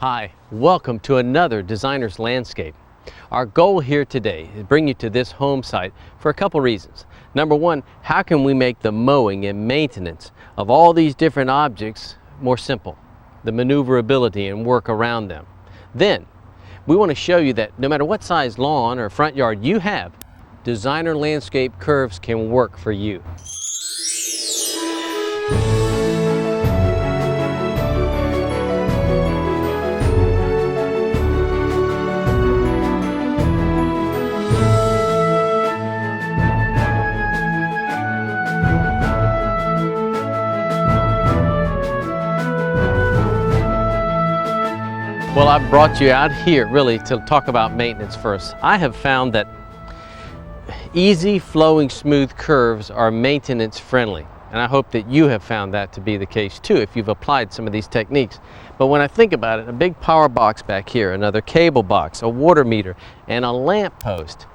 Hi, welcome to another Designer's Landscape. Our goal here today is to bring you to this home site for a couple reasons. Number one, how can we make the mowing and maintenance of all these different objects more simple? The maneuverability and work around them. Then, we want to show you that no matter what size lawn or front yard you have, Designer Landscape curves can work for you. Well, I've brought you out here really to talk about maintenance first. I have found that easy flowing smooth curves are maintenance friendly, and I hope that you have found that to be the case too if you've applied some of these techniques. But when I think about it, a big power box back here, another cable box, a water meter, and a lamp post.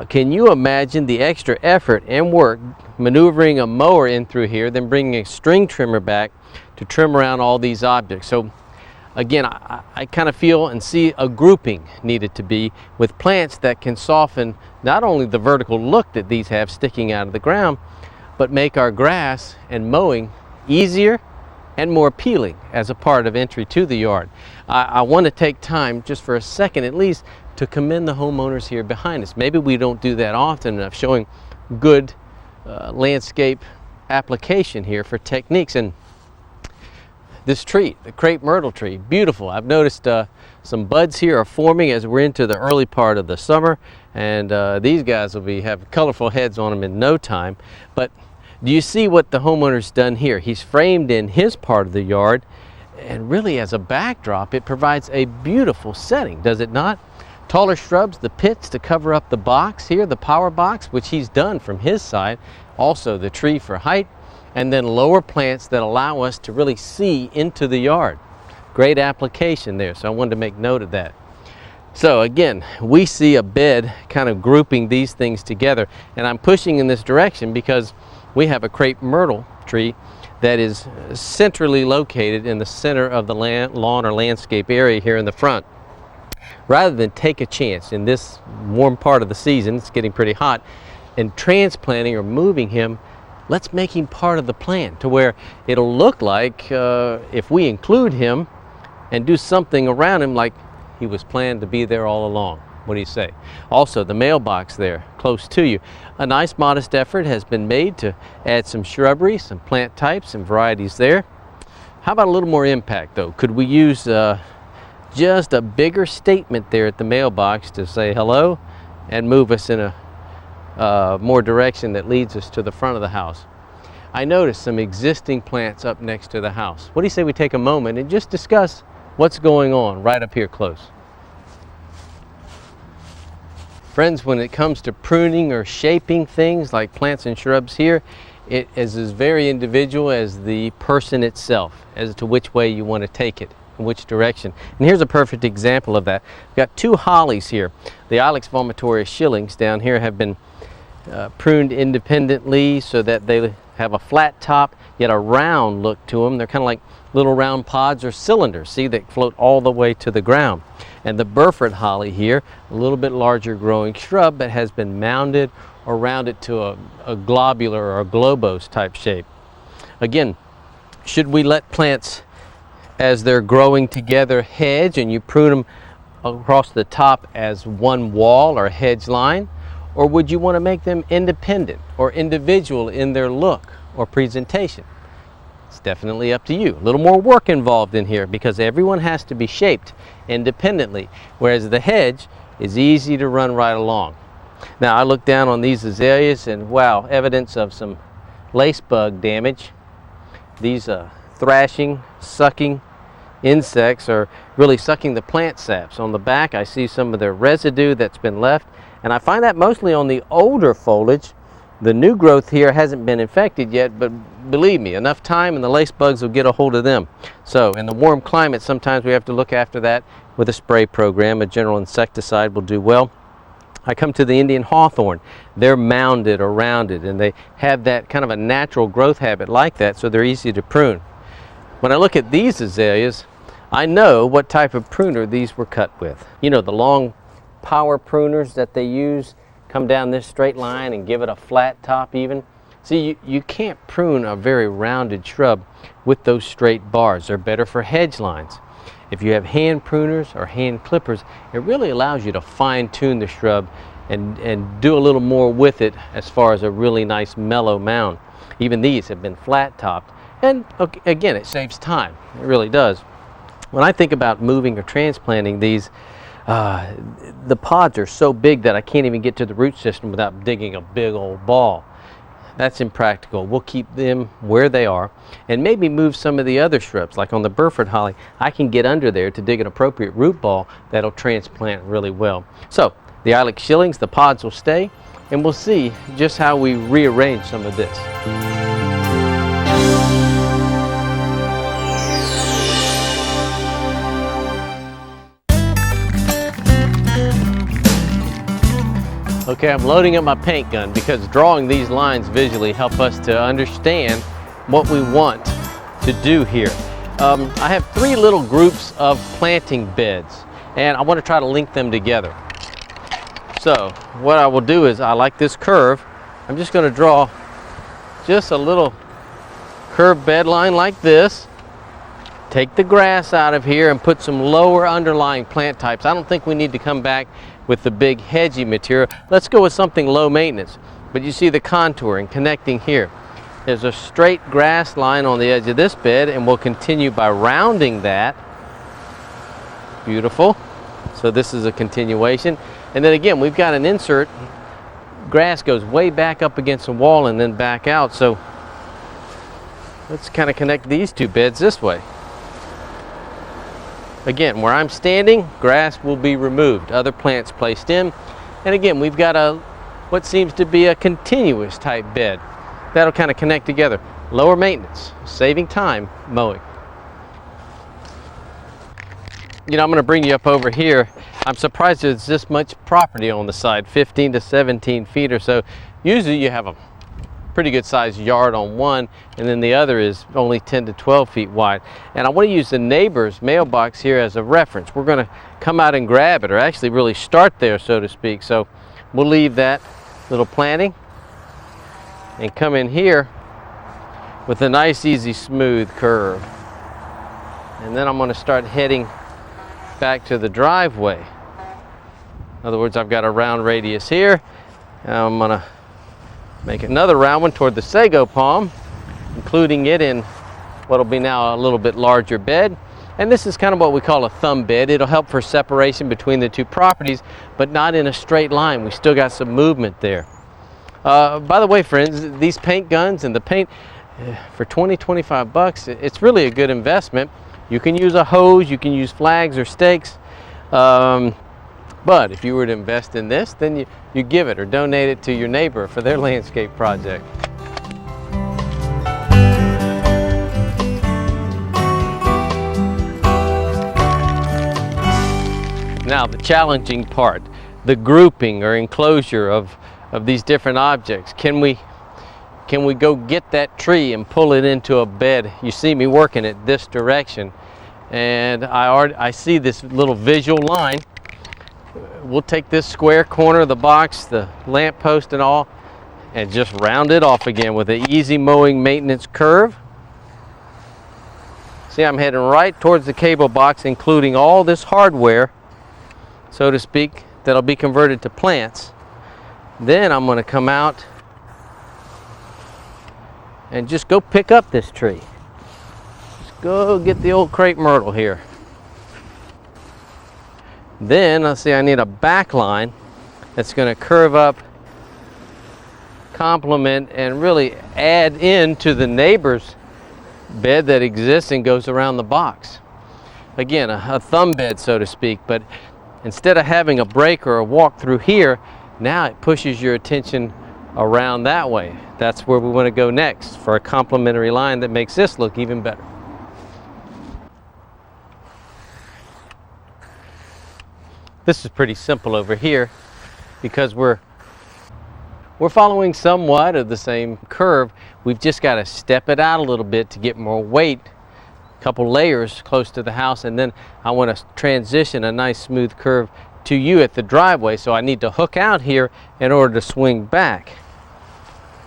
Can you imagine the extra effort and work maneuvering a mower in through here, then bringing a string trimmer back to trim around all these objects? So again, I kind of feel and see a grouping needed to be with plants that can soften not only the vertical look that these have sticking out of the ground, but make our grass and mowing easier and more appealing as a part of entry to the yard. I want to take time just for a second at least to commend the homeowners here behind us. Maybe we don't do that often enough, showing good landscape application here for techniques. And this tree, the crepe myrtle tree, beautiful. I've noticed some buds here are forming as we're into the early part of the summer, and these guys will have colorful heads on them in no time. But do you see what the homeowner's done here? He's framed in his part of the yard, and really as a backdrop, it provides a beautiful setting, does it not? Taller shrubs, the pits to cover up the box here, the power box, which he's done from his side, also the tree for height, and then lower plants that allow us to really see into the yard. Great application there, so I wanted to make note of that. So again, we see a bed kind of grouping these things together, and I'm pushing in this direction because we have a crepe myrtle tree that is centrally located in the center of the lawn or landscape area here in the front. Rather than take a chance in this warm part of the season, it's getting pretty hot, and transplanting or moving him, let's make him part of the plan to where it'll look like if we include him and do something around him like he was planned to be there all along. What do you say? Also, the mailbox there close to you. A nice modest effort has been made to add some shrubbery, some plant types and varieties there. How about a little more impact though? Could we use just a bigger statement there at the mailbox to say hello and move us in a more direction that leads us to the front of the house? I noticed some existing plants up next to the house. What do you say we take a moment and just discuss what's going on right up here close? Friends, when it comes to pruning or shaping things like plants and shrubs here, it is as very individual as the person itself as to which way you want to take it, in which direction. And here's a perfect example of that. We've got two hollies here. The Ilex vomitoria shillings down here have been pruned independently so that they have a flat top yet a round look to them. They're kind of like little round pods or cylinders, see, that float all the way to the ground. And the Burford holly here, a little bit larger growing shrub that has been mounded or rounded to a globular or a globose type shape. Again, should we let plants as they're growing together hedge and you prune them across the top as one wall or hedge line? Or would you want to make them independent or individual in their look or presentation? It's definitely up to you. A little more work involved in here because everyone has to be shaped independently, whereas the hedge is easy to run right along. Now I look down on these azaleas and wow, evidence of some lace bug damage. These thrashing, sucking insects are really sucking the plant saps. On the back I see some of the residue that's been left, and I find that mostly on the older foliage. The new growth here hasn't been infected yet, but believe me, enough time and the lace bugs will get a hold of them. So in the warm climate, sometimes we have to look after that with a spray program. A general insecticide will do well. I come to the Indian hawthorn. They're mounded or rounded, and they have that kind of a natural growth habit like that, so they're easy to prune. When I look at these azaleas, I know what type of pruner these were cut with. You know, the long power pruners that they use come down this straight line and give it a flat top even. See, you can't prune a very rounded shrub with those straight bars. They're better for hedge lines. If you have hand pruners or hand clippers, it really allows you to fine-tune the shrub and do a little more with it as far as a really nice mellow mound. Even these have been flat topped, and again, it saves time. It really does. When I think about moving or transplanting these, the pods are so big that I can't even get to the root system without digging a big old ball. That's impractical. We'll keep them where they are and maybe move some of the other shrubs. Like on the Burford holly, I can get under there to dig an appropriate root ball that'll transplant really well. So the Ilex shillings, the pods will stay, and we'll see just how we rearrange some of this. Okay, I'm loading up my paint gun because drawing these lines visually help us to understand what we want to do here. I have 3 little groups of planting beds, and I want to try to link them together. So what I will do is, I like this curve. I'm just going to draw just a little curved bed line like this. Take the grass out of here and put some lower underlying plant types. I don't think we need to come back with the big hedgy material. Let's go with something low maintenance. But you see the contouring connecting here. There's a straight grass line on the edge of this bed, and we'll continue by rounding that. Beautiful. So this is a continuation. And then again, we've got an insert. Grass goes way back up against the wall and then back out. So let's kind of connect these 2 beds this way. Again, where I'm standing, grass will be removed, other plants placed in. And again, we've got what seems to be a continuous type bed. That'll kind of connect together. Lower maintenance, saving time mowing. You know, I'm going to bring you up over here. I'm surprised there's this much property on the side, 15 to 17 feet or so. Usually you have a pretty good sized yard on one, and then the other is only 10 to 12 feet wide. And I want to use the neighbor's mailbox here as a reference. We're going to come out and grab it, or actually really start there, so to speak. So we'll leave that little planting and come in here with a nice, easy, smooth curve. And then I'm going to start heading back to the driveway. In other words, I've got a round radius here, and I'm going to make another round one toward the sago palm, including it in what will be now a little bit larger bed. And this is kind of what we call a thumb bed. It'll help for separation between the 2 properties, but not in a straight line. We still got some movement there. By the way, friends, these paint guns and the paint for 20-25 bucks, it's really a good investment. You can use a hose, you can use flags or stakes. But if you were to invest in this, then you give it or donate it to your neighbor for their landscape project. Now the challenging part, the grouping or enclosure of these different objects. Can we go get that tree and pull it into a bed? You see me working it this direction, and I see this little visual line. We'll take this square corner of the box, the lamp post and all, and just round it off again with an easy mowing maintenance curve. See, I'm heading right towards the cable box, including all this hardware, so to speak, that'll be converted to plants. Then I'm going to come out and just go pick up this tree. Just go get the old crepe myrtle here. Then let's see, I need a back line that's going to curve up, complement, and really add into the neighbor's bed that exists and goes around the box. Again, a thumb bed, so to speak, but instead of having a break or a walk through here, now it pushes your attention around that way. That's where we want to go next for a complementary line that makes this look even better. This is pretty simple over here because we're following somewhat of the same curve. We've just got to step it out a little bit to get more weight couple layers close to the house, and then I want to transition a nice smooth curve to you at the driveway, so I need to hook out here in order to swing back.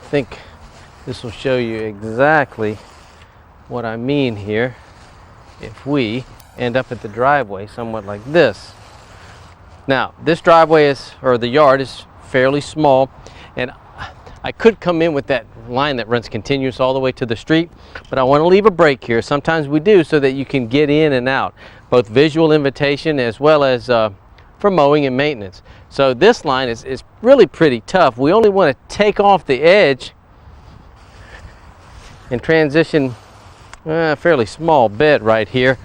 I think this will show you exactly what I mean here if we end up at the driveway somewhat like this. Now, this driveway is, or the yard is fairly small, and I could come in with that line that runs continuous all the way to the street, but I want to leave a break here. Sometimes we do, so that you can get in and out, both visual invitation as well as for mowing and maintenance. So this line is really pretty tough. We only want to take off the edge and transition a fairly small bed right here.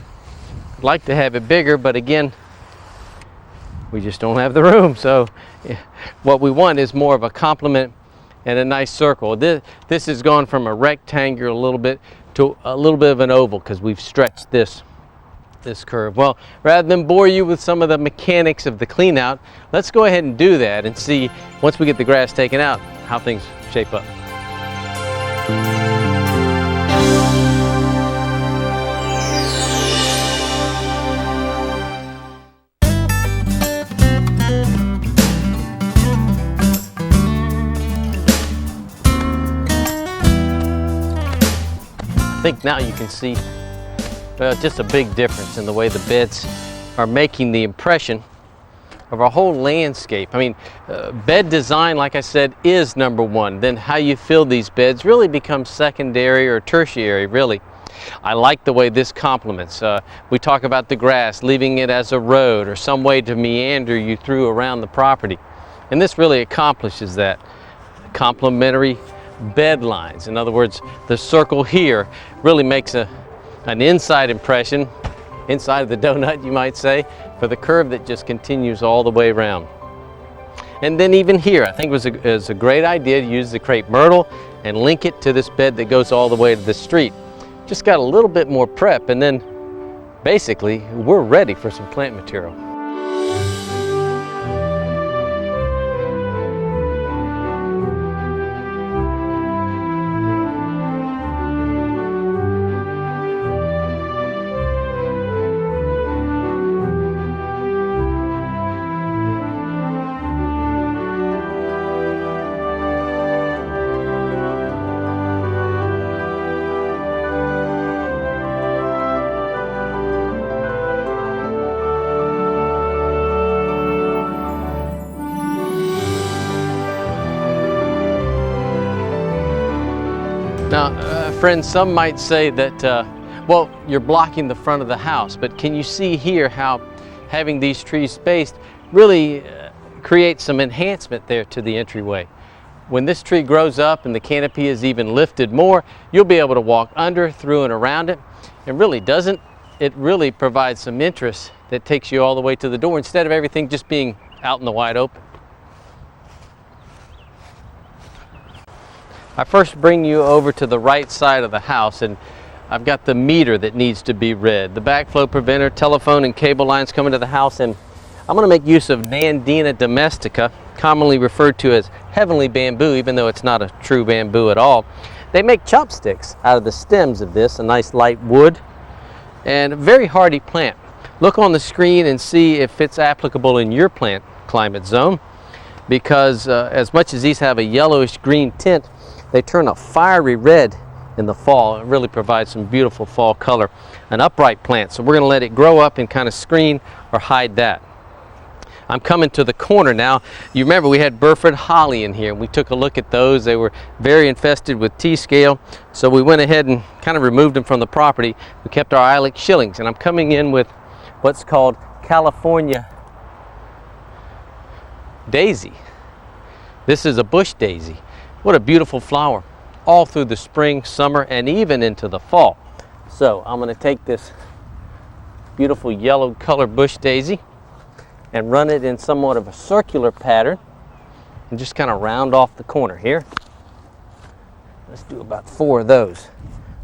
I'd like to have it bigger, but again, we just don't have the room. So what we want is more of a complement and a nice circle. This has gone from a rectangle a little bit to a little bit of an oval because we've stretched this curve. Well, rather than bore you with some of the mechanics of the clean out, let's go ahead and do that and see, once we get the grass taken out, how things shape up. I think now you can see just a big difference in the way the beds are making the impression of our whole landscape. I mean, bed design, like I said, is number one. Then how you fill these beds really becomes secondary or tertiary, really. I like the way this complements. We talk about the grass, leaving it as a road or some way to meander you through around the property. And this really accomplishes that. Complementary bed lines. In other words, the circle here really makes an inside impression, inside of the donut you might say, for the curve that just continues all the way around. And then even here, I think it was a great idea to use the crepe myrtle and link it to this bed that goes all the way to the street. Just got a little bit more prep, and then basically we're ready for some plant material. Now, friends, some might say that, well, you're blocking the front of the house, but can you see here how having these trees spaced really creates some enhancement there to the entryway? When this tree grows up and the canopy is even lifted more, you'll be able to walk under, through, and around it. And really it really provides some interest that takes you all the way to the door instead of everything just being out in the wide open. I first bring you over to the right side of the house, and I've got the meter that needs to be read. The backflow preventer, telephone and cable lines coming to the house, and I'm going to make use of Nandina domestica, commonly referred to as heavenly bamboo, even though it's not a true bamboo at all. They make chopsticks out of the stems of this, a nice light wood, and a very hardy plant. Look on the screen and see if it's applicable in your plant climate zone, because as much as these have a yellowish green tint, they turn a fiery red in the fall. It really provides some beautiful fall color. An upright plant, so we're going to let it grow up and kind of screen or hide that. I'm coming to the corner now. You remember we had Burford holly in here. We took a look at those. They were very infested with T-scale, so we went ahead and kind of removed them from the property. We kept our ilex shillings, and I'm coming in with what's called California daisy. This is a bush daisy. What a beautiful flower, all through the spring, summer, and even into the fall. So I'm going to take this beautiful yellow colored bush daisy and run it in somewhat of a circular pattern and just kind of round off the corner here. Let's do about 4 of those.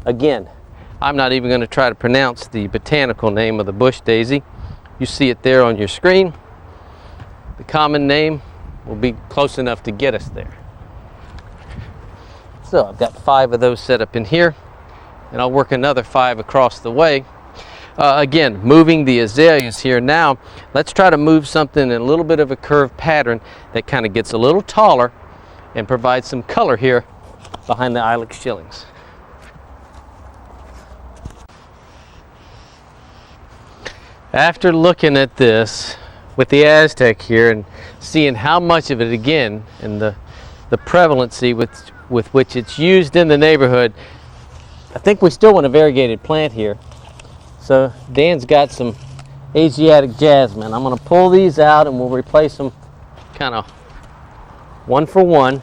Again, I'm not even going to try to pronounce the botanical name of the bush daisy. You see it there on your screen. The common name will be close enough to get us there. So I've got 5 of those set up in here, and I'll work another 5 across the way. Again, moving the azaleas here. Now let's try to move something in a little bit of a curved pattern that kind of gets a little taller and provides some color here behind the ilex shillings. After looking at this with the Aztec here and seeing how much of it, again, and the prevalency with which it's used in the neighborhood, I think we still want a variegated plant here. So Dan's got some Asiatic jasmine. I'm going to pull these out and we'll replace them kind of one for one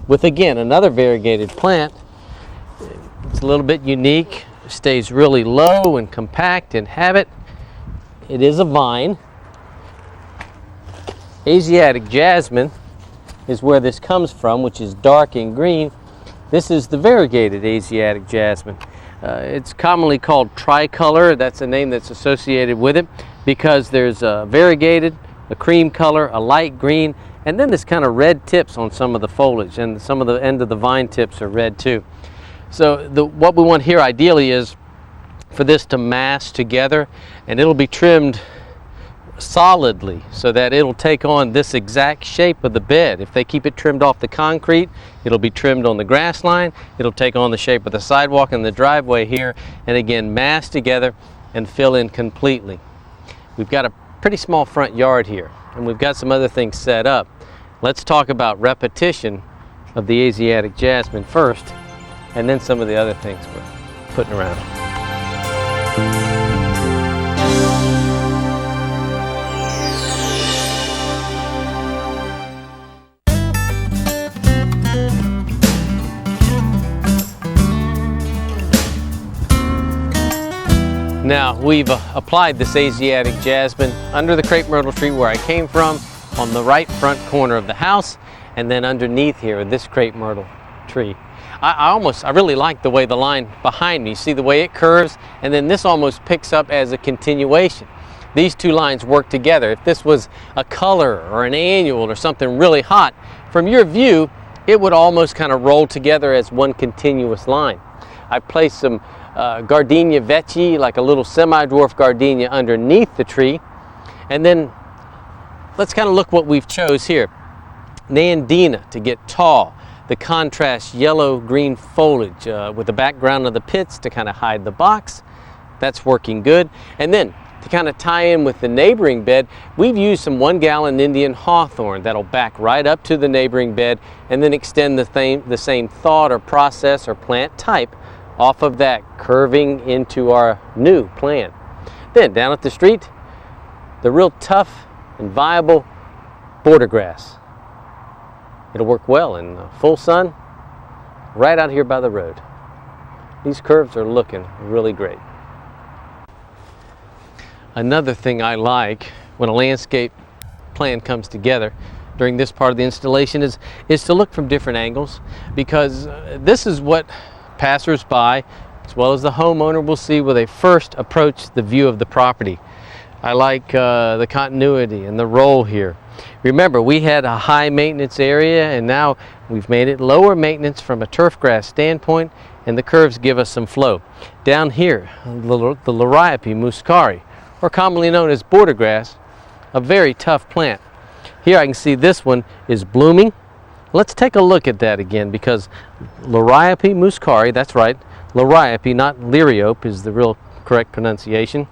with, again, another variegated plant. It's a little bit unique. It stays really low and compact in habit. It is a vine. Asiatic jasmine is where this comes from, which is dark and green. This is the variegated Asiatic jasmine. It's commonly called tricolor. That's a name that's associated with it because there's a variegated, a cream color, a light green, and then this kind of red tips on some of the foliage, and some of the end of the vine tips are red too. So what we want here ideally is for this to mass together, and it'll be trimmed solidly so that it'll take on this exact shape of the bed. If they keep it trimmed off the concrete, it'll be trimmed on the grass line. It'll take on the shape of the sidewalk and the driveway here, and again mass together and fill in completely. We've got a pretty small front yard here, and we've got some other things set up. Let's talk about repetition of the Asiatic jasmine first, and then some of the other things we're putting around. Now we've applied this Asiatic jasmine under the crepe myrtle tree where I came from, on the right front corner of the house, and then underneath here this crepe myrtle tree. I really like the way the line behind me, see the way it curves, and then this almost picks up as a continuation. These two lines work together. If this was a color or an annual or something really hot, from your view it would almost kind of roll together as one continuous line. I placed some Gardenia vechi, like a little semi-dwarf gardenia, underneath the tree. And then let's kind of look what we've chose here. Nandina to get tall. The contrast yellow-green foliage with the background of the pits to kind of hide the box. That's working good. And then to kind of tie in with the neighboring bed, we've used some 1-gallon Indian hawthorn that'll back right up to the neighboring bed and then extend the same thought or process or plant type off of that, curving into our new plant. Then down at the street, the real tough and viable border grass. It'll work well in full sun right out here by the road. These curves are looking really great. Another thing I like when a landscape plan comes together during this part of the installation is to look from different angles, because this is what passers-by as well as the homeowner will see when they first approach the view of the property. I like the continuity and the roll here. Remember, we had a high maintenance area, and now we've made it lower maintenance from a turf grass standpoint, and the curves give us some flow. Down here, the Liriope muscari, or commonly known as border grass, a very tough plant. Here I can see this one is blooming. Let's take a look at that again, because Liriope muscari, that's right, Liriope, not Liriope is the real correct pronunciation.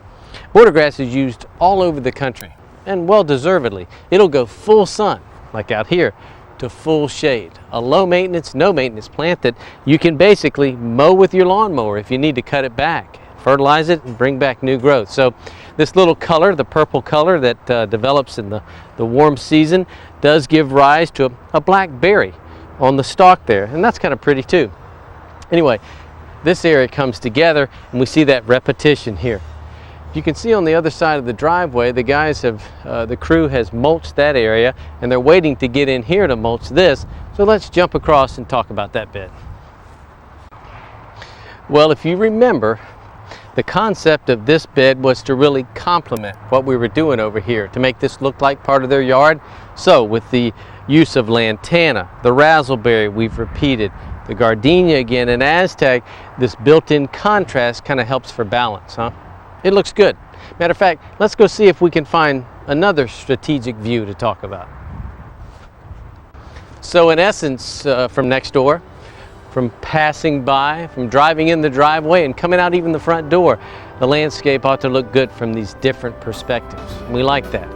Border grass is used all over the country, and well deservedly. It'll go full sun, like out here, to full shade. A low maintenance, no maintenance plant that you can basically mow with your lawnmower if you need to cut it back, fertilize it, and bring back new growth. So this little color, the purple color that develops in the warm season, does give rise to a black berry on the stalk there, and that's kind of pretty too. Anyway, this area comes together and we see that repetition here. You can see on the other side of the driveway, the guys have, the crew has mulched that area, and they're waiting to get in here to mulch this. So let's jump across and talk about that bed. Well, if you remember, the concept of this bed was to really complement what we were doing over here, to make this look like part of their yard. So with the use of lantana, the razzleberry we've repeated, the gardenia again, and Aztec, this built-in contrast kind of helps for balance, huh? It looks good. Matter of fact, let's go see if we can find another strategic view to talk about. So in essence, from next door, from passing by, from driving in the driveway and coming out even the front door, the landscape ought to look good from these different perspectives. We like that.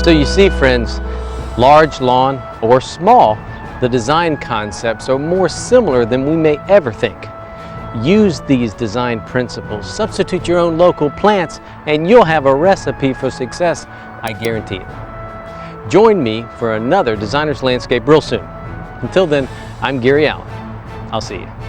So you see, friends, large lawn or small, the design concepts are more similar than we may ever think. Use these design principles, substitute your own local plants, and you'll have a recipe for success, I guarantee it. Join me for another Designer's Landscape real soon. Until then, I'm Gary Allen. I'll see you.